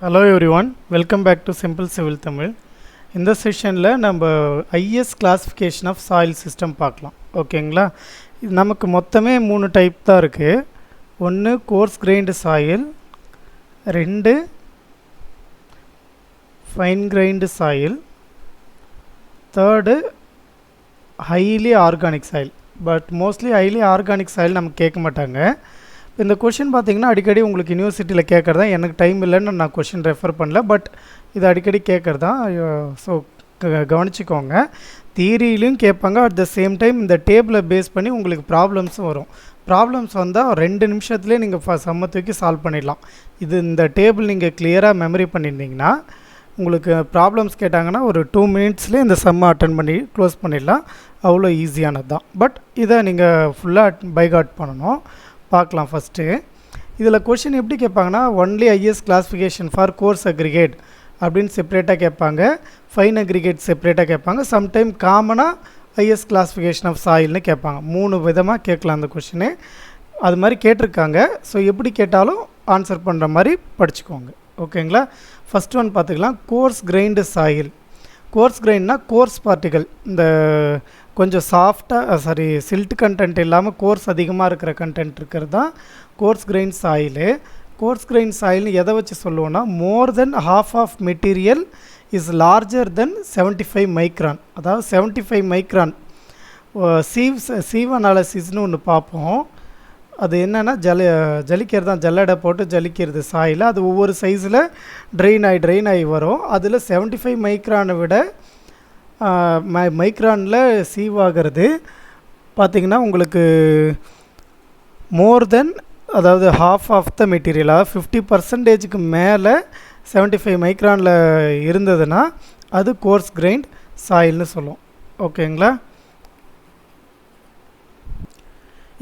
Hello everyone, welcome back to Simple Civil Tamil. இந்த செஷனில் நம்ம IS classification of soil system பார்க்கலாம். ஓகேங்களா, இது நமக்கு மொத்தமே 3 டைப் தான் இருக்குது. ஒன்று coarse grained soil, 2 fine grained soil, 3 highly organic soil. But mostly highly organic soil நமக்கு கேட்க மாட்டாங்க. இந்த கொஷின் பார்த்திங்கன்னா அடிக்கடி உங்களுக்கு யூனிவர்சிட்டியில் கேட்குறதா. எனக்கு டைம் இல்லைன்னு நான் கொஷின் ரெஃபர் பண்ணல, பட் இது அடிக்கடி கேட்குறதா. ஸோ கவனிச்சிக்கோங்க, தியரியிலையும் கேட்பாங்க. அட் த சேம் டைம் இந்த டேபிளை பேஸ் பண்ணி உங்களுக்கு ப்ராப்ளம்ஸும் வரும். ப்ராப்ளம்ஸ் வந்தால் 2 நிமிஷத்துலேயே நீங்கள் சம்ம தூக்கி சால்வ் பண்ணிடலாம். இந்த டேபிள் நீங்கள் கிளியராக மெமரி பண்ணியிருந்தீங்கன்னா உங்களுக்கு ப்ராப்ளம்ஸ் கேட்டாங்கன்னா ஒரு 2 மினிட்ஸ்லேயே இந்த சம்மை அட்டன் பண்ணி க்ளோஸ் பண்ணிடலாம். அவ்வளோ ஈஸியானது தான். பட் இதை நீங்கள் ஃபுல்லாக பைகாட் பண்ணணும். பார்க்கலாம். ஃபஸ்ட்டு இதில் கொஷின் எப்படி கேட்பாங்கன்னா, only IS classification for coarse aggregate அப்படின்னு செப்பரேட்டாக கேட்பாங்க, ஃபைன் அக்ரிகேட் செப்பரேட்டாக கேட்பாங்க, சம்டைம் காமனாக ஐஎஸ் கிளாஸிஃபிகேஷன் ஆஃப் சாயில்னு கேட்பாங்க. 3 விதமாக கேட்கலாம் அந்த கொஷினு. அது மாதிரி கேட்டிருக்காங்க. ஸோ எப்படி கேட்டாலும் ஆன்சர் பண்ணுற மாதிரி படிச்சுக்கோங்க. ஓகேங்களா, ஃபஸ்ட் ஒன் பார்த்துக்கலாம். Coarse grained soil. கோர்ஸ் கிரைன்னா கோர்ஸ் பார்ட்டிகல், இந்த கொஞ்சம் சாஃப்டாக சில்ட் கண்டென்ட் இல்லாமல் கோர்ஸ் அதிகமாக இருக்கிற கண்டென்ட் இருக்கிறது தான் coarse grain soil. Coarse grain சாயில்னு எதை வச்சு சொல்லுவோன்னா, more than half of material is larger than 75 micron. அதாவது 75 மைக்ரான் சீவ் அனாலிசிஸ்னு ஒன்று பார்ப்போம். அது என்னென்னா ஜலிக்கிறது தான், ஜல்லடை போட்டு ஜலிக்கிறது சாயில். அது ஒவ்வொரு சைஸில் ட்ரெயின் ஆகி வரும். அதில் 75 மைக்ரானை விட மைக்ரானில் சீவ் ஆகிறது பார்த்திங்கன்னா உங்களுக்கு மோர் தென், அதாவது ஹாஃப் ஆஃப் த மெட்டீரியலாக 50% மேலே 75 மைக்ரானில் இருந்ததுன்னா அது கோர்ஸ் கிரைன்ட் சாயில்னு சொல்லுவோம். ஓகேங்களா,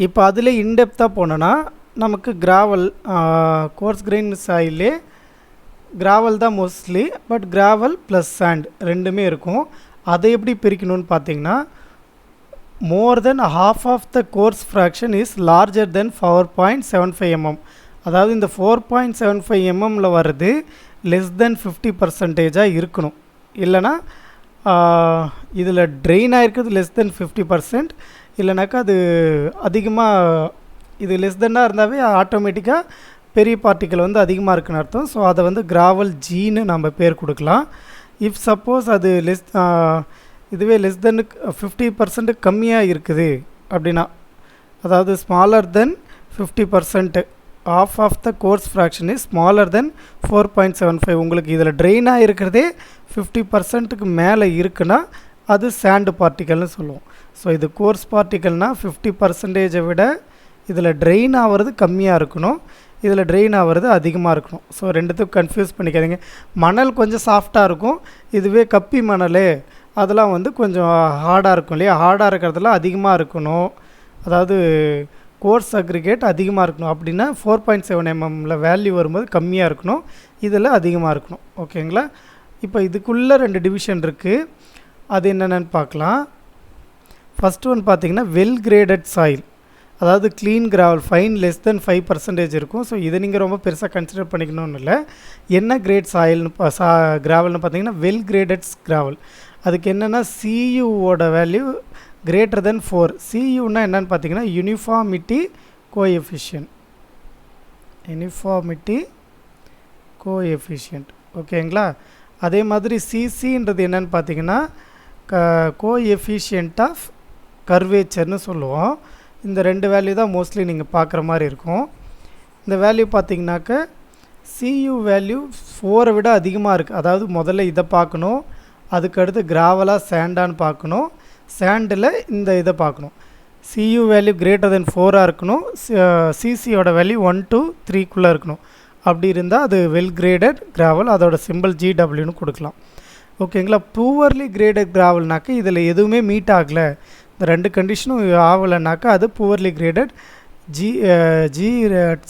இப்போ அதில் இன்டெப்த்தாக போனோன்னா நமக்கு கிராவல், கோர்ஸ் கிரைன் சாயிலே கிராவல் தான் mostly, but gravel plus sand ரெண்டுமே இருக்கும். அதை எப்படி பிரிக்கணும்னு பார்த்தீங்கன்னா, more than half of the coarse fraction is larger than 4.75 mm. அதாவது இந்த 4.75 mmல வர்றது லெஸ் தென் 50% இருக்கணும். இல்லைனா இதில் ட்ரெயின் ஆகிருக்கிறது லெஸ் தென் 50%, இல்லைனாக்கா அது அதிகமாக, இது லெஸ் தென்னாக இருந்தாவே ஆட்டோமேட்டிக்காக பெரிய பார்ட்டிக்கல் வந்து அதிகமாக இருக்குன்னு அர்த்தம். ஸோ அதை வந்து கிராவல் ஜீன்னு நம்ம பேர் கொடுக்கலாம். இஃப் சப்போஸ் அது இதுவே லெஸ் தென் 50% கம்மியாக இருக்குது அப்படின்னா, அதாவது smaller than 50%, of of the coarse fraction is smaller than 4.75. உங்களுக்கு இதில் ட்ரெயினாக இருக்கிறதே 50%க்கு மேலே இருக்குன்னா அது சாண்டு பார்ட்டிக்கல்னு சொல்லுவோம். ஸோ இது கோர்ஸ் பார்ட்டிக்கல்னால் 50%-ஐ விட இதில் ட்ரெயின் ஆகிறது கம்மியாக இருக்கணும், இதில் ட்ரெயின் ஆகிறது அதிகமாக இருக்கணும். ஸோ ரெண்டுத்துக்கும் கன்ஃபியூஸ் பண்ணிக்காதீங்க. மணல் கொஞ்சம் சாஃப்டாக இருக்கும், இதுவே கப்பி மணல் அதெல்லாம் வந்து கொஞ்சம் ஹார்டாக இருக்கும் இல்லையா. ஹார்டாக இருக்கிறதுலாம் அதிகமாக இருக்கணும், அதாவது கோர்ஸ் அக்ரிகேட் அதிகமாக இருக்கணும். அப்படின்னா 4.7 mmல வேல்யூ வரும்போது கம்மியாக இருக்கணும், இதில் அதிகமாக இருக்கணும். ஓகேங்களா, இப்போ இதுக்குள்ளே 2 டிவிஷன் இருக்குது. அது என்னென்னு பார்க்கலாம். ஃபஸ்ட்டு ஒன் பார்த்திங்கன்னா வெல் கிரேடட் சாயில், அதாவது clean gravel, fine less than 5% இருக்கும். ஸோ இதை நீங்கள் ரொம்ப பெருசாக கன்சிடர் பண்ணிக்கணும்னு இல்லை. என்ன கிரேட் சாயில்னு கிராவல்னு பார்த்தீங்கன்னா வெல் கிரேடட் கிராவல். அதுக்கு என்னென்னா சியூவோட வேல்யூ கிரேட்டர் தென் 4. சியூன்னா என்னென்னு பார்த்தீங்கன்னா யூனிஃபார்மிட்டி கோஎஃபிஷியன்ட். ஓகேங்களா, அதே மாதிரி சிசின்றது என்னென்னு பார்த்தீங்கன்னா கோஎஃபிஷியன்ட் ஆஃப் கர்வேச்சர்னு சொல்லுவோம். இந்த 2 வேல்யூ தான் மோஸ்ட்லி நீங்கள் பார்க்குற மாதிரி இருக்கும். இந்த வேல்யூ பார்த்திங்கனாக்க சியூ வேல்யூ 4 விட அதிகமாக இருக்குது. அதாவது முதல்ல இதை பார்க்கணும், அதுக்கடுத்து கிராவலாக சேண்டான்னு பார்க்கணும், சேண்டில் இந்த இதை பார்க்கணும். சியூ வேல்யூ கிரேட்டர் தென் 4 இருக்கணும், சிசியோட வேல்யூ 1 to 3 இருக்கணும். அப்படி இருந்தால் அது வெல் கிரேடட் கிராவல், அதோட சிம்பிள் GWன்னு கொடுக்கலாம். ஓகேங்களா, புவர்லி கிரேடட் கிராவல்னாக்க இதில் எதுவுமே மீட் ஆகலை, இந்த 2 கண்டிஷனும் ஆகலைனாக்கா அது poorly graded. G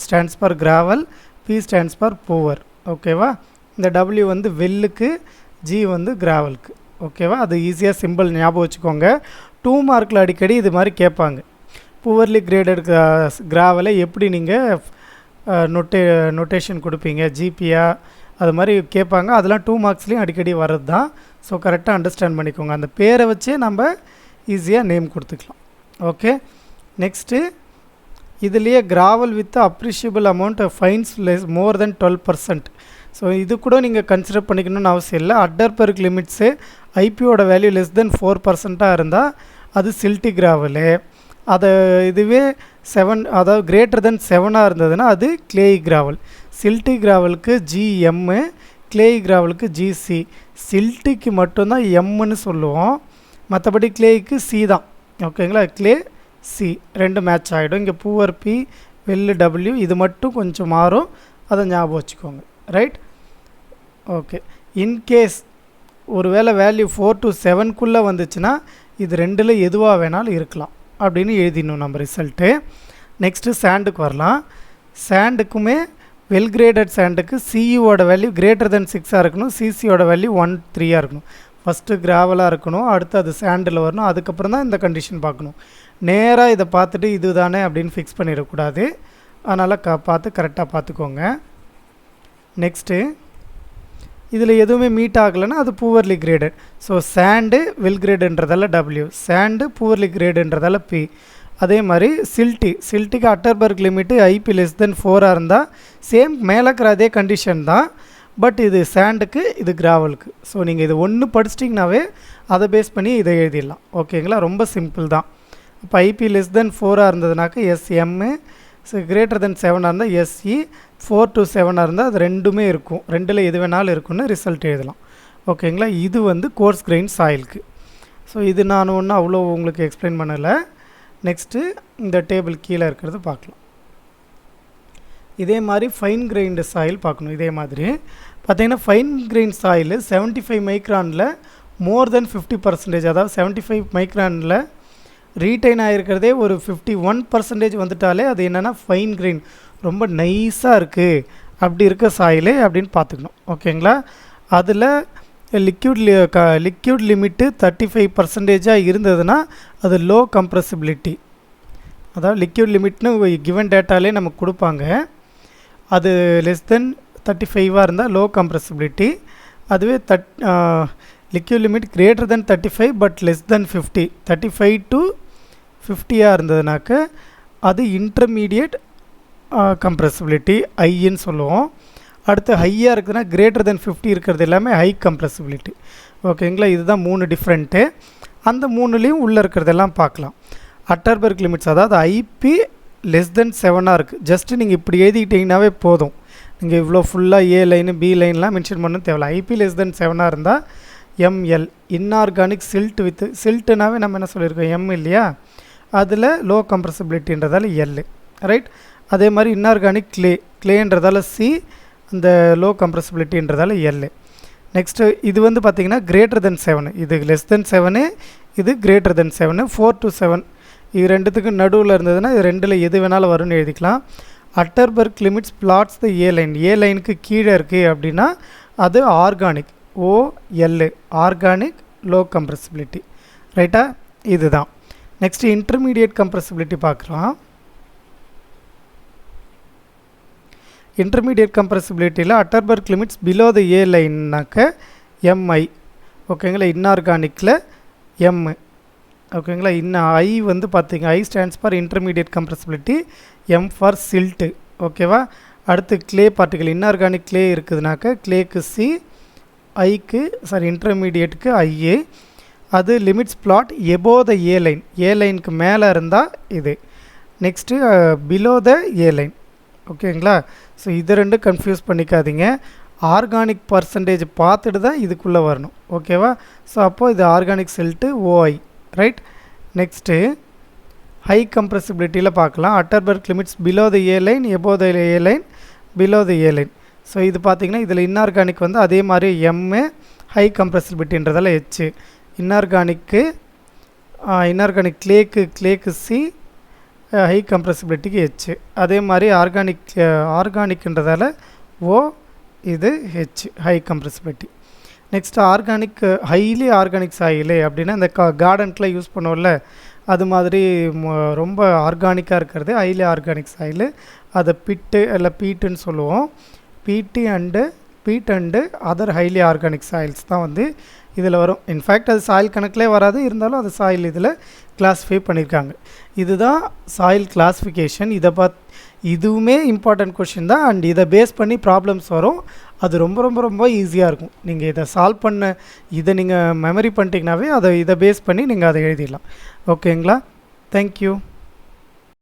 stands for gravel, P stands for poor. ஓகேவா, இந்த W வந்து வெல்லுக்கு, ஜி வந்து கிராவலுக்கு. ஓகேவா, அது ஈஸியாக சிம்பிள் ஞாபகம் வச்சுக்கோங்க. 2 மார்க்கில் அடிக்கடி இது மாதிரி கேட்பாங்க. புவர்லி கிரேடட் கிராவலை எப்படி நீங்கள் நொட்டேஷன் கொடுப்பீங்க, ஜிபியா அது மாதிரி கேட்பாங்க. அதெல்லாம் 2 மார்க்ஸ்லேயும் அடிக்கடி வர்றது தான். ஸோ கரெக்டாக அண்டர்ஸ்டாண்ட் பண்ணிக்கோங்க. அந்த பேரை வச்சே நம்ம ஈஸியாக நேம் கொடுத்துக்கலாம். ஓகே, நெக்ஸ்ட்டு இதுலேயே gravel with appreciable amount fines less more then 12%. So இது கூட நீங்கள் கன்சிடர் பண்ணிக்கணும்னு அவசியம் இல்லை. அட்டர்பர்க் லிமிட்ஸு ஐபியோட வேல்யூ லெஸ் தென் 4% இருந்தால் அது சில்ட்டி கிராவலு. அதை இதுவே 7 அதாவது கிரேட்டர் தென் 7 இருந்ததுன்னா அது கிளேய் கிராவல். சில்ட்டி கிராவலுக்கு ஜிஎம்மு, கிளேய் கிராவலுக்கு ஜிசி. சில்ட்டிக்கு மட்டும்தான் எம்முன்னு சொல்லுவோம், மற்றபடி கிளேய்க்கு சி தான். ஓகேங்களா, கிளே சி ரெண்டு மேட்ச் ஆகிடும். இங்கே பூவர் பி, வெல்லு டபிள்யூ, இது மட்டும் கொஞ்சம் மாறும், அதை ஞாபகம் வச்சுக்கோங்க. Right, okay. இன்கேஸ் ஒரு வேளை வேல்யூ 4 to 7 வந்துச்சுன்னா இது ரெண்டில் எதுவாக வேணாலும் இருக்கலாம் அப்படின்னு எழுதிடணும் நம்ம ரிசல்ட்டு. நெக்ஸ்ட்டு சாண்டுக்கு வரலாம். சாண்டுக்குமே வெல் கிரேடட் சாண்டுக்கு சிஇயோட வேல்யூ கிரேட்டர் தென் 6 இருக்கணும், சிசியோட வேல்யூ 1 3 இருக்கணும். ஃபஸ்ட்டு கிராவலாக இருக்கணும், அடுத்து அது சாண்டில் வரணும், அதுக்கப்புறம் தான் இந்த கண்டிஷன் பார்க்கணும். நேராக இதை பார்த்துட்டு இது தானே அப்படின்னு ஃபிக்ஸ் பண்ணிடக்கூடாது. அதனால் பார்த்து கரெக்டாக பார்த்துக்கோங்க. நெக்ஸ்ட்டு இதில் எதுவுமே மீட் ஆகலைன்னா அது poorly graded. So sand well கிரேடுன்றதால டபிள்யூ, சாண்டு பூவர்லி கிரேடுன்றதால பி. அதே மாதிரி சில்ட்டிக்கு Atterberg limit IP less than 4 இருந்தால் சேம் மேலே இருக்கிற அதே கண்டிஷன் தான். பட் இது சாண்டுக்கு, இது கிராவலுக்கு. ஸோ நீங்கள் இது ஒன்று படிச்சிட்டிங்கனாவே அதை பேஸ் பண்ணி இதை எழுதிடலாம். ஓகேங்களா, ரொம்ப சிம்பிள் தான். இப்போ ஐபி லெஸ் தென் 4 இருந்ததுனாக்க எஸ்எம்மு, ஸோ கிரேட்டர் தென் 7 இருந்தால் எஸ்இ, 4 to 7 இருந்தால் அது ரெண்டுமே இருக்கும், ரெண்டில் எது வேணாலும் இருக்குன்னு ரிசல்ட் எழுதலாம். ஓகேங்களா, இது வந்து கோர்ஸ் கிரெயின் சாயிலுக்கு. ஸோ இது நான் ஒன்றும் அவ்வளோ உங்களுக்கு எக்ஸ்பிளைன் பண்ணலை. நெக்ஸ்ட்டு இந்த டேபிள் கீழே இருக்கிறது பார்க்கலாம். இதே மாதிரி ஃபைன் கிரைண்டு சாயில் பார்க்கணும். இதே மாதிரி பார்த்திங்கன்னா ஃபைன் கிரைண்ட் சாயில் 75 மைக்ரானில் மோர் தென் 50%, அதாவது 75 மைக்ரானில் ரீட்டைன் ஆகிருக்கிறதே ஒரு 51% வந்துட்டாலே அது என்னென்னா ஃபைன் கிரைன், ரொம்ப நைஸாக இருக்குது, அப்படி இருக்க சாயிலே அப்படின்னு பார்த்துக்கணும். ஓகேங்களா, அதில் லிக்யூட் லிமிட்டு 35% இருந்ததுன்னா அது லோ கம்ப்ரெசிபிலிட்டி. அதாவது லிக்யூட் லிமிட்னு கிவன் டேட்டாலே நமக்கு கொடுப்பாங்க. அது லெஸ் தென் 35 இருந்தால் லோ கம்ப்ரெசிபிலிட்டி. அதுவே liquid limit greater than 35 but less than 50, 35 to 50 இருந்ததுனாக்க அது இன்டர்மீடியட் கம்ப்ரெசிபிலிட்டி ஐன்னு சொல்லுவோம். அடுத்து ஹையாக இருக்குதுன்னா கிரேட்டர் தென் 50 இருக்கிறது எல்லாமே ஹை கம்ப்ரெசிபிலிட்டி. ஓகேங்களா, இதுதான் 3 டிஃப்ரெண்ட்டு. அந்த 3லேயும் உள்ளே இருக்கிறதெல்லாம் பார்க்கலாம். அட்டர்பர்க் லிமிட்ஸ், அதாவது ஐபி லெஸ் தென் 7 இருக்குது. ஜஸ்ட்டு நீங்கள் இப்படி எழுதிக்கிட்டிங்கனாவே போதும். நீங்கள் இவ்வளோ ஃபுல்லாக ஏ லைனு பி லைன்லாம் மென்ஷன் பண்ண தேவையில்ல. ஐபி லெஸ் தென் 7 இருந்தால் எம்எல், இன்ஆர்கானிக் சில்ட் வித் சில்ட்டுனாவே நம்ம என்ன சொல்லியிருக்கோம், எம் இல்லையா, அதில் லோ கம்ப்ரெசிபிலிட்டின்றதால எல். ரைட், அதே மாதிரி இன்ஆர்கானிக் கிளேன்றதால சி, அந்த லோ கம்ப்ரெசிபிலிட்டின்றதால எல். நெக்ஸ்ட்டு இது வந்து பார்த்திங்கன்னா கிரேட்டர் தென் 7, இது லெஸ் தென் 7, இது கிரேட்டர் தென் 7, 4 to 7 இது ரெண்டுத்துக்கும் நடுவில் இருந்ததுன்னா இது ரெண்டில் எது வேணாலும் வரும்னு எழுதிக்கலாம். Atterberg limits plots the A line, A லைனுக்கு கீழே இருக்குது அப்படின்னா அது organic, OL, organic low compressibility. ரைட்டா, இதுதான். நெக்ஸ்ட்டு இன்டர்மீடியட் கம்ப்ரெசிபிலிட்டி பார்க்குறோம். இன்டர்மீடியட் கம்ப்ரெசிபிலிட்டியில் Atterberg limits below the A லைன்னாக்க எம்ஐ. ஓகேங்களா, இன்ஆர்கானிக்கில் எம். ஓகேங்களா, ஐ வந்து பார்த்திங்க, I stands for intermediate compressibility, M for silt. ஓகேவா, அடுத்து கிளே பார்ட்டிகல், இன்ஆர்கானிக் கிளே இருக்குதுனாக்க கிளேக்கு சி, ஐக்கு இன்டர்மீடியட்டுக்கு ஐஏ. அது limits plot above the A line, A லைனுக்கு மேலே இருந்தால் இது. Next below the A line. ஓகேங்களா, ஸோ இது ரெண்டும் கன்ஃபியூஸ் பண்ணிக்காதீங்க. ஆர்கானிக் பர்சன்டேஜ் பார்த்துட்டு தான் இதுக்குள்ளே வரணும். ஓகேவா, ஸோ அப்போது இது organic silt OI. Right, next high கம்ப்ரெசிபிலிட்டியில் பார்க்கலாம். Atterberg limits below the A line, above the A line, below the A line. So இது பார்த்திங்கன்னா இதில் இன்ஆர்கானிக் வந்து அதே மாதிரி எம்மு, ஹை கம்ப்ரெசிபிலிட்டின்றதால ஹெச்சு. இன்ஆர்கானிக் கிளேக்கு சி, ஹை கம்ப்ரெசிபிலிட்டிக்கு ஹெச். அதே மாதிரி ஆர்கானிக்ன்றதால ஓ, இது H, high compressibility. Next organic, highly organic சாயிலே அப்படின்னா இந்த கார்டனுக்குலாம் யூஸ் பண்ணுவோம்ல, அது மாதிரி ரொம்ப ஆர்கானிக்காக இருக்கிறது ஹைலி ஆர்கானிக் சாயில். அதை பிட்டு இல்லை பீட்டுன்னு சொல்லுவோம். Peat and peat and other highly organic soils தான் வந்து இதில் வரும். இன்ஃபேக்ட் அது சாயில் கணக்கிலே வராது, இருந்தாலும் அது சாயில் இதில் கிளாஸிஃபை பண்ணியிருக்காங்க. இதுதான் சாயில் கிளாஸிஃபிகேஷன். இதுவுமே இம்பார்ட்டன்ட் கொஷின் தான். அண்ட் இதை பேஸ் பண்ணி ப்ராப்ளம்ஸ் வரும். அது ரொம்ப ரொம்ப ரொம்ப ஈஸியாக இருக்கும். நீங்கள் இதை சால்வ் பண்ண இதை நீங்கள் மெமரி பண்ணிட்டீங்கனாவே இதை பேஸ் பண்ணி நீங்கள் அதை எழுதிடலாம். ஓகேங்களா? தேங்க்யூ.